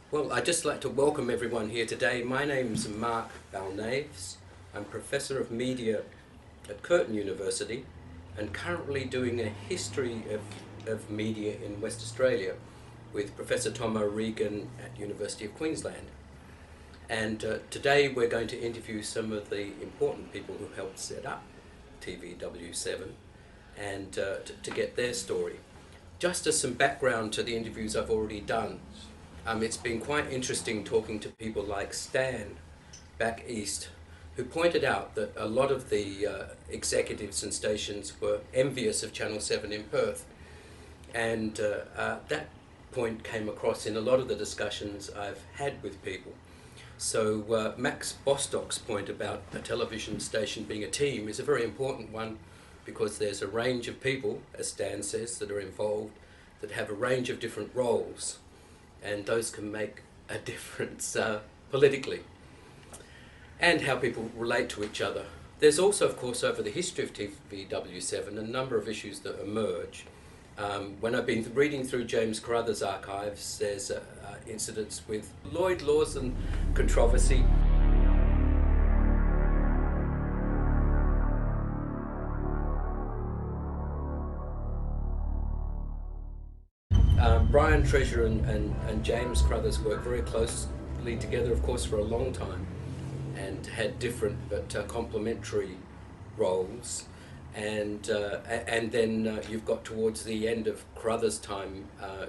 Well, I'd just like to welcome everyone here today. My name's Mark Balnaves. I'm Professor of Media at Curtin University and currently doing a history of media in West Australia with Professor Tom O'Regan at University of Queensland. And today we're going to interview some of the important people who helped set up TVW 7 and to get their story. Just as some background to the interviews I've already done, it's been quite interesting talking to people like Stan back east, who pointed out that a lot of the executives and stations were envious of Channel 7 in Perth. And that point came across in a lot of the discussions I've had with people. So Max Bostock's point about a television station being a team is a very important one, because there's a range of people, as Stan says, that are involved, that have a range of different roles, and those can make a difference politically, and how people relate to each other. There's also, of course, over the history of TVW7, a number of issues that emerge. When I've been reading through James Carruthers' archives, there's incidents with Lloyd Lawson controversy. Brian Treasure and James Carruthers worked very closely together, of course, for a long time, and had different but complementary roles. And then you've got towards the end of Carruthers' time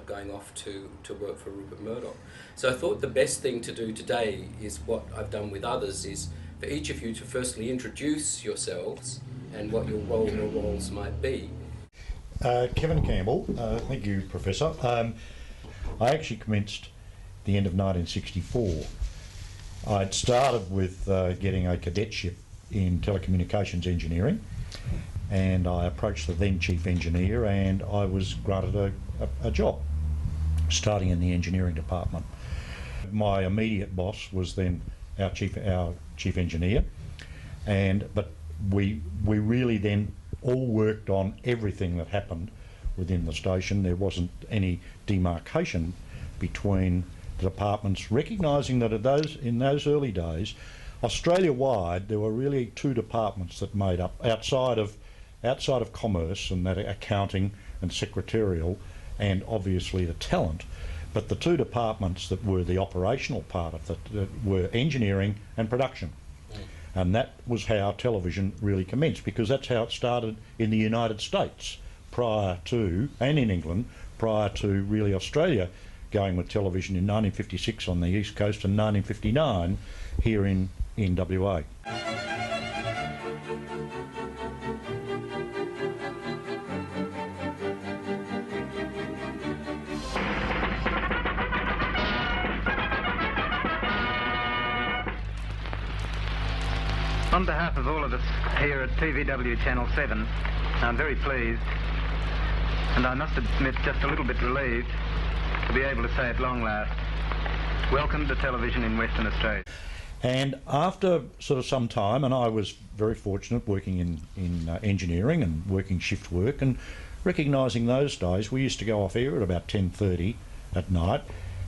going off to work for Rupert Murdoch. So I thought the best thing to do today is what I've done with others, is for each of you to firstly introduce yourselves and what your role or roles might be. Kevin Campbell, thank you, Professor. I actually commenced the end of 1964. I'd started with getting a cadetship in telecommunications engineering, and I approached the then chief engineer, and I was granted a job starting in the engineering department. My immediate boss was then our chief engineer, but we really then all worked on everything that happened within the station. There wasn't any demarcation between the departments, recognising that in those early days, Australia-wide, there were really two departments that made up, outside of commerce and that accounting and secretarial, and obviously the talent. But the two departments that were the operational part of that were engineering and production. And that was how television really commenced, because that's how it started in the United States and in England, prior to really Australia going with television in 1956 on the East Coast and 1959 here in WA. On behalf of all of us here at TVW Channel 7, I'm very pleased, and I must admit just a little bit relieved, to be able to say at long last, welcome to television in Western Australia. And after sort of some time, and I was very fortunate working in engineering and working shift work, and recognising those days, we used to go off air at about 10:30 at night.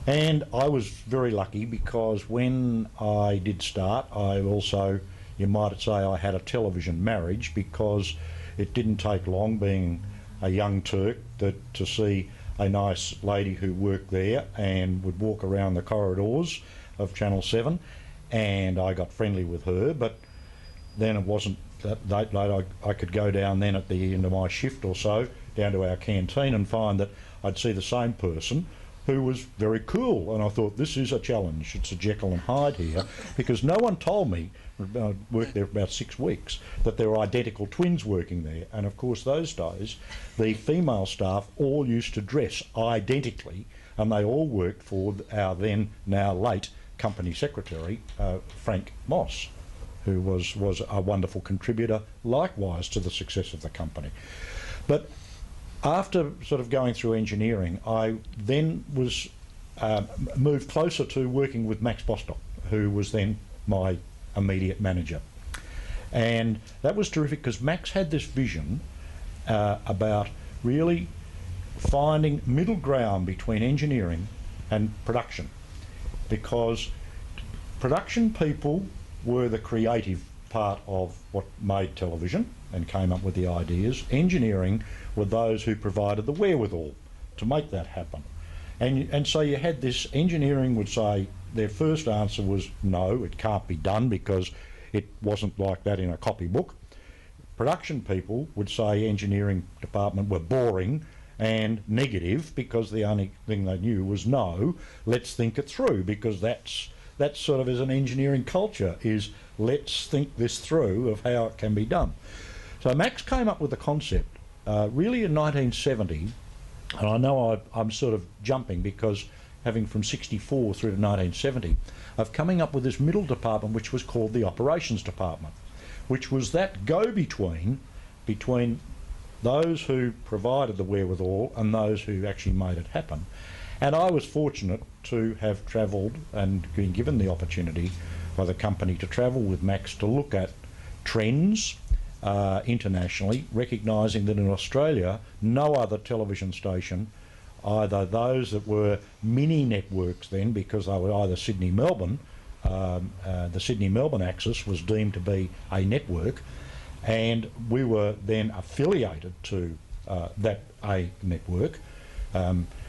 And I was very lucky, because when I did start, I also, you might say, I had a television marriage, because it didn't take long, being a young Turk, to see a nice lady who worked there and would walk around the corridors of Channel 7, and I got friendly with her. But then it wasn't that late. I could go down then at the end of my shift or so, down to our canteen, and find that I'd see the same person who was very cool, and I thought, this is a challenge. It's a Jekyll and Hyde here, because no one told me, I worked there for about 6 weeks, that there were identical twins working there. And of course those days, the female staff all used to dress identically, and they all worked for our then, now late, company secretary, Frank Moss, who was a wonderful contributor likewise to the success of the company. But after sort of going through engineering, I then was moved closer to working with Max Bostock, who was then my immediate manager. And that was terrific, because Max had this vision about really finding middle ground between engineering and production. because production people were the creative part of what made television and came up with the ideas. Engineering were those who provided the wherewithal to make that happen. And so you had this, engineering would say, their first answer was no, it can't be done because it wasn't like that in a copybook. Production people would say engineering department were boring and negative because the only thing they knew was no, let's think it through, because that's sort of as an engineering culture, is let's think this through of how it can be done. So Max came up with the concept really in 1970, and I know I'm sort of jumping because having from 64 through to 1970, of coming up with this middle department which was called the operations department, which was that go-between between those who provided the wherewithal and those who actually made it happen. And I was fortunate to have travelled and been given the opportunity by the company to travel with Max to look at trends internationally, recognising that in Australia no other television station, either those that were mini networks then, because they were either Sydney-Melbourne, the Sydney-Melbourne axis was deemed to be a network, and we were then affiliated to that A network,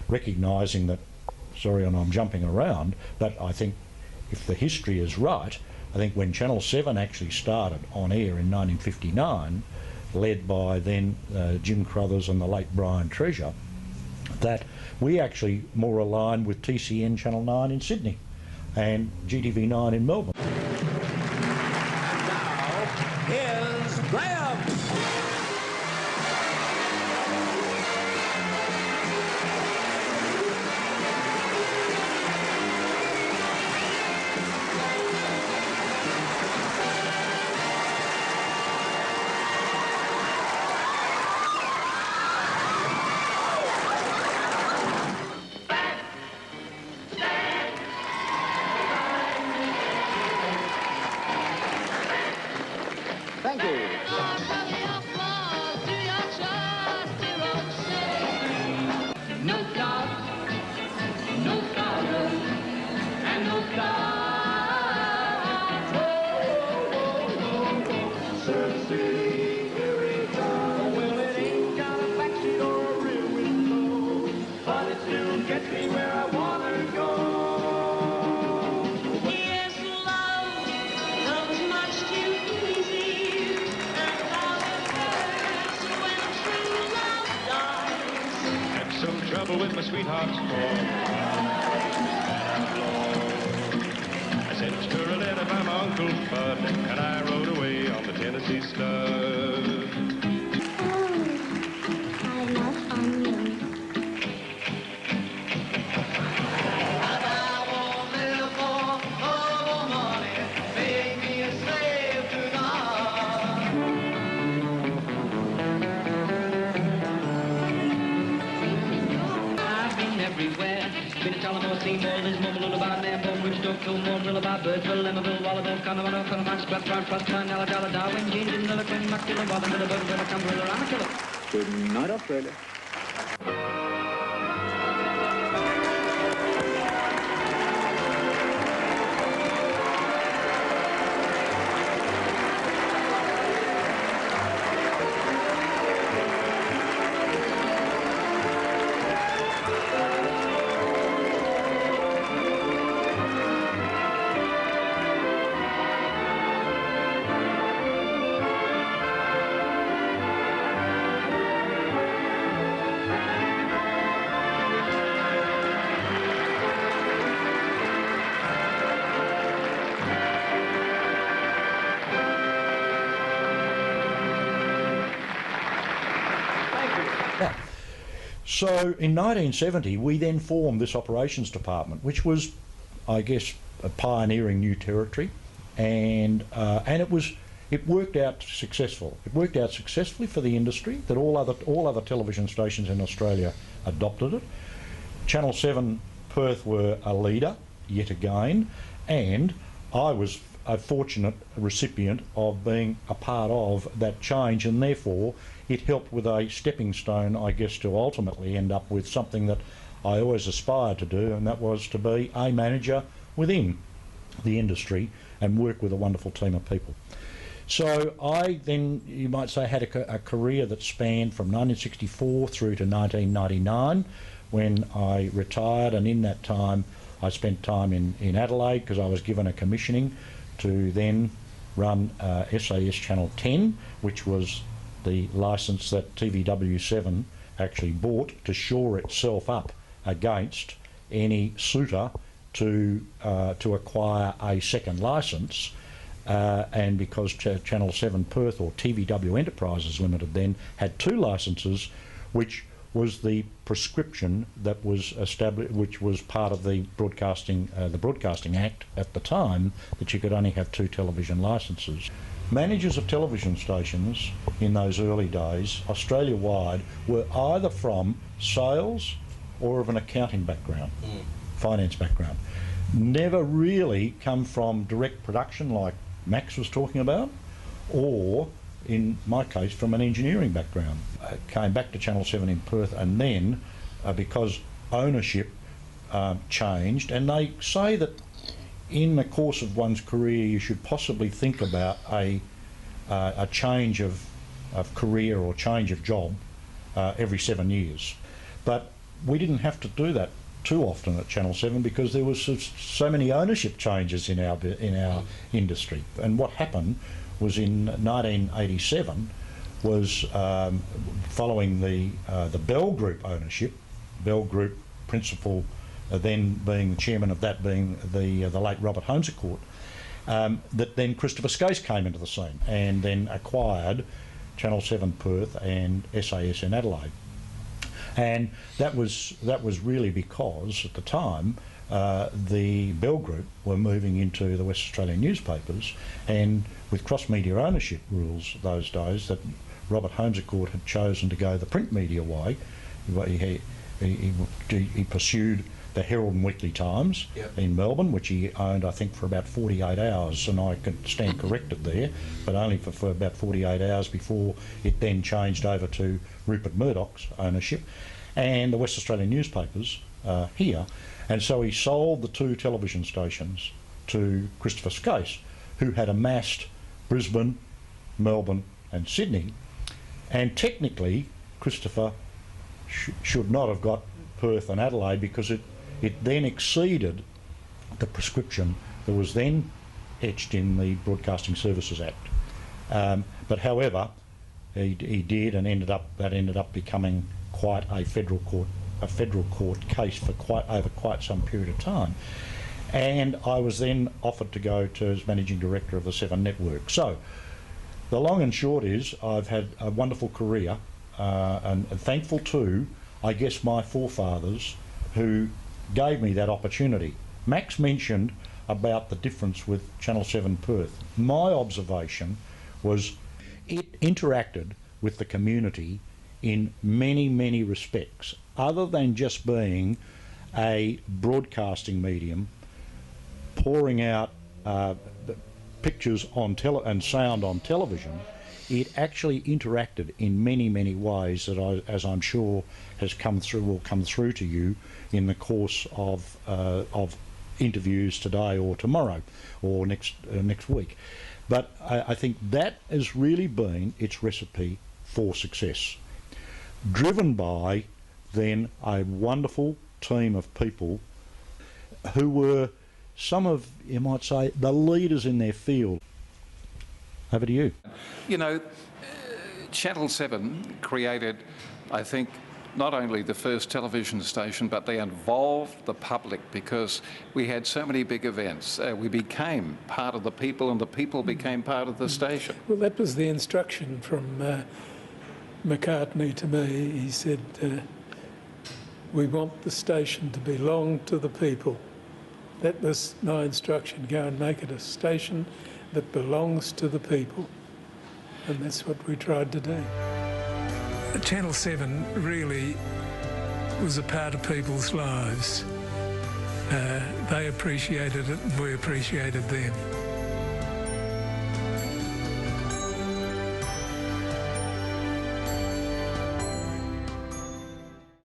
recognising that, sorry, and I'm jumping around, but I think if the history is right, I think when Channel 7 actually started on air in 1959, led by then Jim Crothers and the late Brian Treasure, that we actually more aligned with TCN Channel 9 in Sydney and GTV 9 in Melbourne. And now, here's Graham. Thank you. No doubt, no doubter, and no doubt. Surf City, here we go. Well, it ain't got a backseat or a rear window, but it still gets me where I wanna go. Yes, love comes much too easy, and how it hurts when true love dies. Had some trouble with my sweetheart's call. I sent her a letter by my Uncle Bud, and I rode away on the Tennessee Stud. I love onions. And I won't live for more money, make me a slave to God. I've been everywhere, been to Tullamore, Seymour, Lismore, Lullaby, Nambour, Woodstock, Fillmore, Lullaby, Birdsville, Emmaville, Wallabill, Connemara, Conemax, Blackburn, Frostman, Alladala, Darwin, Gingin, Lilliquin, Macdilla, Wallabill, Burgville, Cumberland, Ramacilla. Good night, Australia. So in 1970 we then formed this operations department, which was, I guess, a pioneering new territory, and it worked out successful. It worked out successfully for the industry, that all other television stations in Australia adopted it. Channel 7 Perth were a leader yet again, and I was a fortunate recipient of being a part of that change, and therefore it helped with a stepping stone, I guess, to ultimately end up with something that I always aspired to do, and that was to be a manager within the industry and work with a wonderful team of people. So I then, you might say, had a career that spanned from 1964 through to 1999 when I retired, and in that time I spent time in Adelaide because I was given a commissioning to then run SAS Channel 10, which was the licence that TVW 7 actually bought to shore itself up against any suitor to acquire a second licence, and because Channel 7 Perth, or TVW Enterprises Limited, then had 2 licences, which was the prescription that was established, which was part of the Broadcasting Act at the time, that you could only have 2 television licences. Managers of television stations in those early days, Australia-wide, were either from sales or of an accounting background, finance background. Never really come from direct production like Max was talking about, or in my case from an engineering background. I came back to Channel 7 in Perth, and then because ownership changed, and they say that in the course of one's career you should possibly think about a change of career or change of job every 7 years. But we didn't have to do that too often at Channel 7 because there was so many ownership changes in our industry. And what happened was in 1987 was following the Bell Group ownership, Bell Group principal then being the chairman of that being the late Robert Holmescourt, that then Christopher Skase came into the scene and then acquired Channel 7 Perth and SAS in Adelaide. And that was really because at the time the Bell Group were moving into the West Australian newspapers, and with cross-media ownership rules those days, that Robert Holmescourt had chosen to go the print media way. He pursued the Herald and Weekly Times in Melbourne, which he owned, I think, for about 48 hours, and I can stand corrected there, but only for about 48 hours before it then changed over to Rupert Murdoch's ownership, and the West Australian newspapers here. And so he sold the 2 television stations to Christopher Skase, who had amassed Brisbane, Melbourne and Sydney, and technically Christopher should not have got Perth and Adelaide because it then exceeded the prescription that was then etched in the Broadcasting Services Act. But however, he did, and that ended up becoming quite a federal court case for quite some period of time. And I was then offered to go to as managing director of the 7 Network. So the long and short is I've had a wonderful career, and thankful to, I guess, my forefathers who gave me that opportunity. Max mentioned about the difference with Channel 7 Perth. My observation was it interacted with the community in many, many respects, other than just being a broadcasting medium, pouring out pictures on and sound on television. It actually interacted in many, many ways that, as I'm sure has come through, will come through to you in the course of interviews today or tomorrow or next week. But I think that has really been its recipe for success, driven by then a wonderful team of people who were some of, you might say, the leaders in their field. Over to you. You know, Channel 7 created, I think, not only the first television station, but they involved the public because we had so many big events. We became part of the people, and the people became part of the station. Well, that was the instruction from McCartney to me. He said, we want the station to belong to the people. That was my instruction, go and make it a station that belongs to the people. And that's what we tried to do. Channel 7 really was a part of people's lives. They appreciated it and we appreciated them.